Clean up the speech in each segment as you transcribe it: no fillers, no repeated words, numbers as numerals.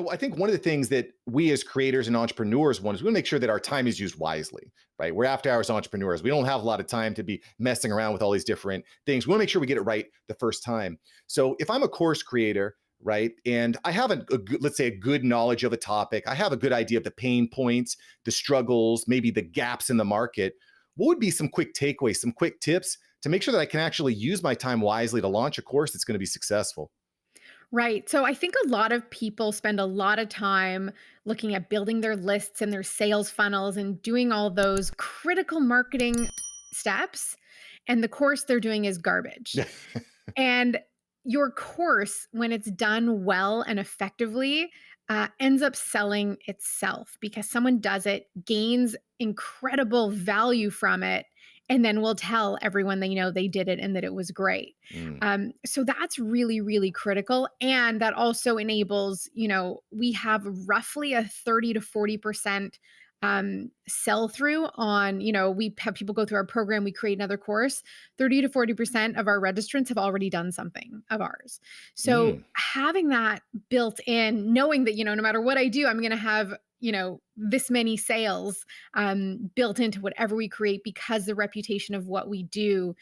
I think one of the things that we as creators and entrepreneurs want is we want to make sure that our time is used wisely, right? We're after hours entrepreneurs. We don't have a lot of time to be messing around with all these different things. We want to make sure we get it right the first time. So if I'm a course creator, right, and I have a good, let's say, a good knowledge of a topic, I have a good idea of the pain points, the struggles, maybe the gaps in the market. What would be some quick takeaways, some quick tips to make sure that I can actually use my time wisely to launch a course that's going to be successful? Right. So I think a lot of people spend a lot of time looking at building their lists and their sales funnels and doing all those critical marketing steps. And the course they're doing is garbage. And your course, when it's done well and effectively, ends up selling itself because someone does it, gains incredible value from it, and then will tell everyone they know they did it and that it was great. Mm. So that's really, really critical. And that also enables, we have roughly a 30 to 40% sell through on, we have people go through our program, we create another course. 30 to 40% of our registrants have already done something of ours. So Mm. having that built in, knowing that, no matter what I do, I'm going to have, this many sales built into whatever we create because the reputation of what we do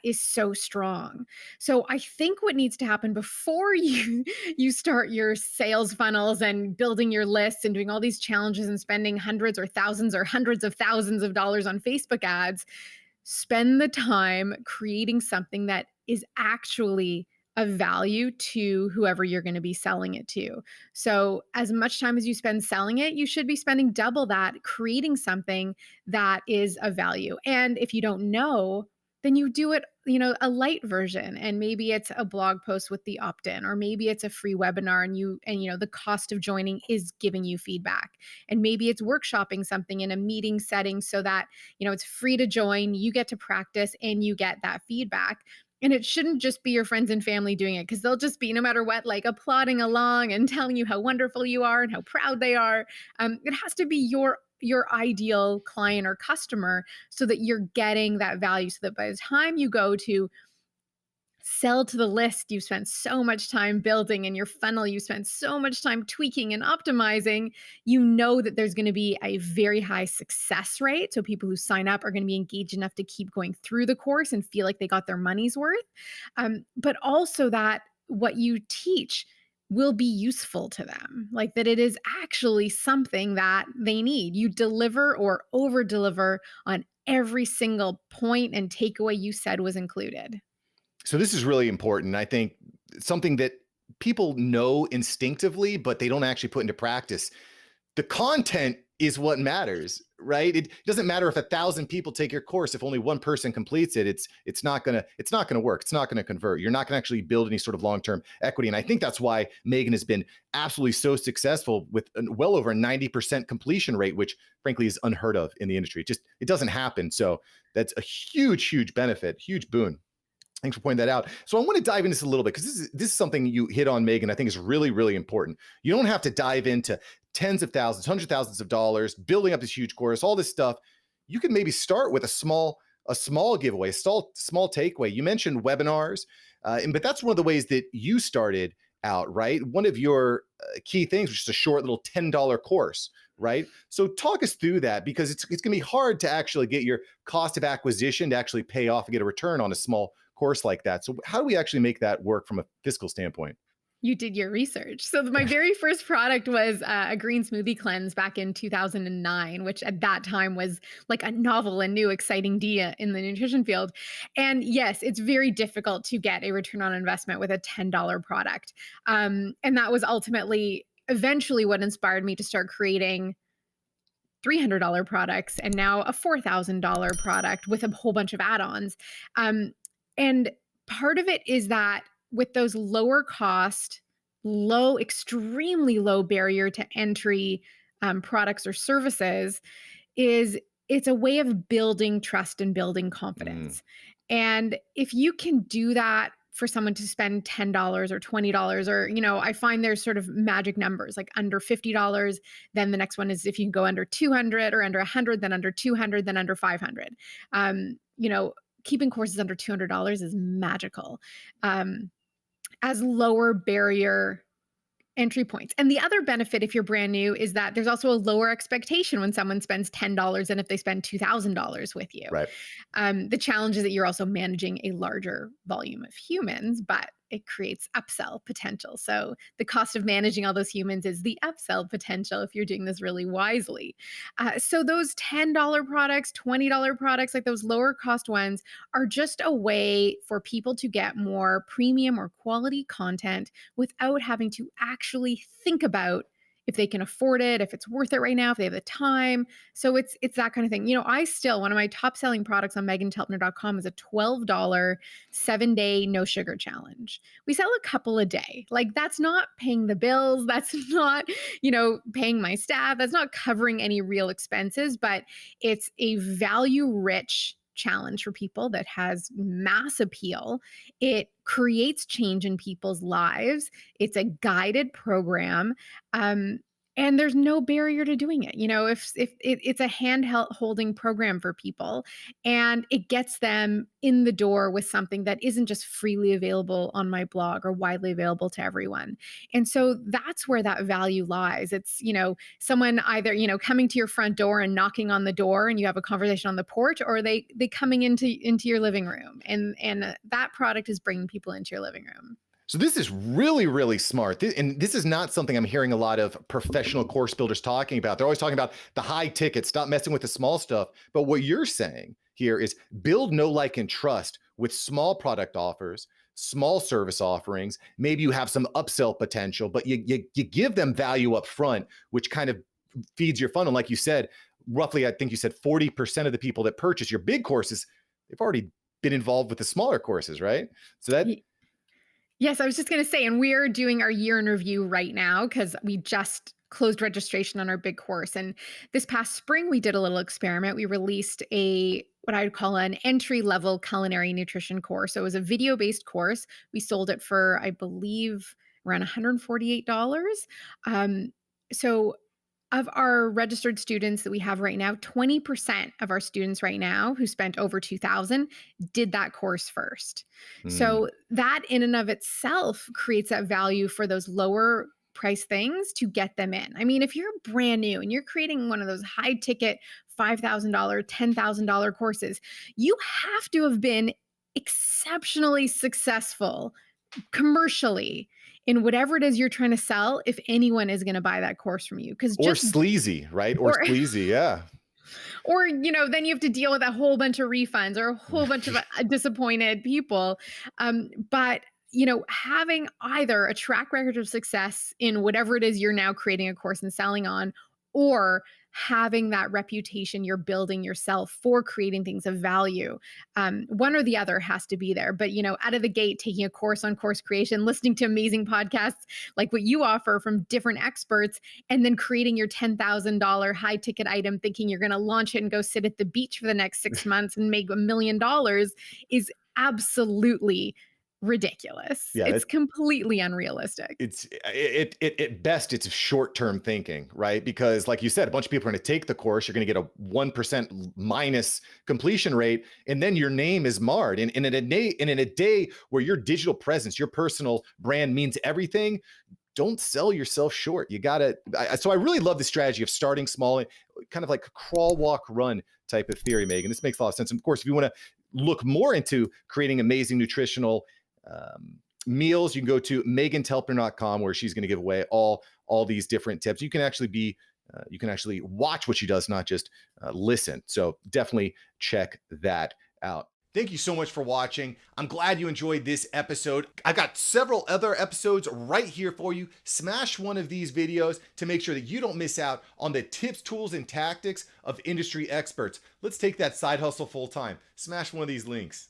is so strong. So I think what needs to happen before you start your sales funnels and building your lists and doing all these challenges and spending hundreds or thousands or hundreds of thousands of dollars on Facebook ads, spend the time creating something that is actually of value to whoever you're going to be selling it to. So, as much time as you spend selling it, you should be spending double that creating something that is of value. And if you don't know, then you do it, a light version, and maybe it's a blog post with the opt-in, or maybe it's a free webinar, and the cost of joining is giving you feedback. And maybe it's workshopping something in a meeting setting so that it's free to join, you get to practice, and you get that feedback. And it shouldn't just be your friends and family doing it, because they'll just be, no matter what, like applauding along and telling you how wonderful you are and how proud they are. It has to be your ideal client or customer so that you're getting that value, so that by the time you go to sell to the list you've spent so much time building, and your funnel you spent so much time tweaking and optimizing, that there's going to be a very high success rate. So people who sign up are going to be engaged enough to keep going through the course and feel like they got their money's worth. But also that what you teach will be useful to them, like that it is actually something that they need. You deliver or over deliver on every single point and takeaway you said was included. So this is really important. I think something that people know instinctively, but they don't actually put into practice. The content is what matters, right? It doesn't matter if 1,000 people take your course. If only one person completes it, it's not gonna work. It's not gonna convert. You're not gonna actually build any sort of long-term equity. And I think that's why Meghan has been absolutely so successful with well over a 90% completion rate, which frankly is unheard of in the industry. It doesn't happen. So that's a huge, huge benefit, huge boon. Thanks for pointing that out. So I want to dive into this a little bit, because this is something you hit on, Megan. I think is really, really important. You don't have to dive into tens of thousands, hundreds of thousands of dollars, building up this huge course, all this stuff. You can maybe start with a small giveaway, small takeaway. You mentioned webinars, but that's one of the ways that you started out, right? One of your key things was just a short little $10 course, right? So talk us through that, because it's going to be hard to actually get your cost of acquisition to actually pay off and get a return on a small course like that. So how do we actually make that work from a fiscal standpoint? You did your research. So my very first product was a green smoothie cleanse back in 2009, which at that time was like a novel and new exciting idea in the nutrition field. And yes, it's very difficult to get a return on investment with a $10 product. And that was ultimately eventually what inspired me to start creating $300 products, and now a $4,000 product with a whole bunch of add-ons. And part of it is that with those lower cost, extremely low barrier to entry products or services, is it's a way of building trust and building Mm. confidence. And if you can do that for someone to spend $10 or $20, or, I find there's sort of magic numbers like under $50. Then the next one is if you can go under 200 or under 100, then under 200, then under 500. Keeping courses under $200 is magical. As lower barrier entry points. And the other benefit if you're brand new is that there's also a lower expectation when someone spends $10 than if they spend $2,000 with you. Right. The challenge is that you're also managing a larger volume of humans, but it creates upsell potential. So the cost of managing all those humans is the upsell potential if you're doing this really wisely. So those $10 products, $20 products, like those lower cost ones, are just a way for people to get more premium or quality content without having to actually think about if they can afford it, if it's worth it right now, if they have the time. So it's that kind of thing. I still one of my top selling products on meghantelpner.com is a $12 7-day no sugar challenge. We sell a couple a day. Like that's not paying the bills, that's not, paying my staff, that's not covering any real expenses, but it's a value rich challenge for people that has mass appeal. It creates change in people's lives. It's a guided program. Um, and there's no barrier to doing it. If it's a handheld holding program for people, and it gets them in the door with something that isn't just freely available on my blog or widely available to everyone. And so that's where that value lies. It's, someone either, coming to your front door and knocking on the door and you have a conversation on the porch, or they coming into your living room, and that product is bringing people into your living room. So this is really, really smart. And this is not something I'm hearing a lot of professional course builders talking about. They're always talking about the high ticket, stop messing with the small stuff. But what you're saying here is build, know, like, and trust with small product offers, small service offerings. Maybe you have some upsell potential, but you give them value up front, which kind of feeds your funnel. Like you said, roughly, I think you said 40% of the people that purchase your big courses, they've already been involved with the smaller courses, right? So that Yes, I was just going to say, and we're doing our year in review right now because we just closed registration on our big course. And this past spring, we did a little experiment. We released what I would call an entry level culinary nutrition course. So it was a video based course. We sold it for, I believe, around $148. So of our registered students that we have right now, 20% of our students right now who spent over 2,000 did that course first. mm, So that in and of itself creates that value for those lower price things to get them in. I mean, if you're brand new and you're creating one of those high ticket $5,000, $10,000 courses, you have to have been exceptionally successful commercially in whatever it is you're trying to sell, if anyone is going to buy that course from you. Because or just sleazy, right? Or or sleazy, yeah. or then you have to deal with a whole bunch of refunds or a whole bunch of disappointed people. But having either a track record of success in whatever it is you're now creating a course and selling on, or having that reputation you're building yourself for creating things of value, one or the other has to be there. But out of the gate, taking a course on course creation, listening to amazing podcasts like what you offer from different experts, and then creating your $10,000 high ticket item, thinking you're going to launch it and go sit at the beach for the next 6 months and make $1 million is absolutely ridiculous. Yeah, It's completely unrealistic. at best it's short-term thinking, right? Because like you said, a bunch of people are going to take the course, you're going to get a 1% minus completion rate, and then your name is marred. And in a day where your digital presence, your personal brand means everything, don't sell yourself short. You gotta. So I really love the strategy of starting small, kind of like crawl, walk, run type of theory, Megan. This makes a lot of sense. And of course, if you want to look more into creating amazing nutritional meals, you can go to meghantelpner.com, where she's going to give away all these different tips. You can actually watch what she does, not just listen. So definitely check that out. Thank you so much for watching. I'm glad you enjoyed this episode. I've got several other episodes right here for you. Smash one of these videos to make sure that you don't miss out on the tips, tools, and tactics of industry experts. Let's take that side hustle full time. Smash one of these links.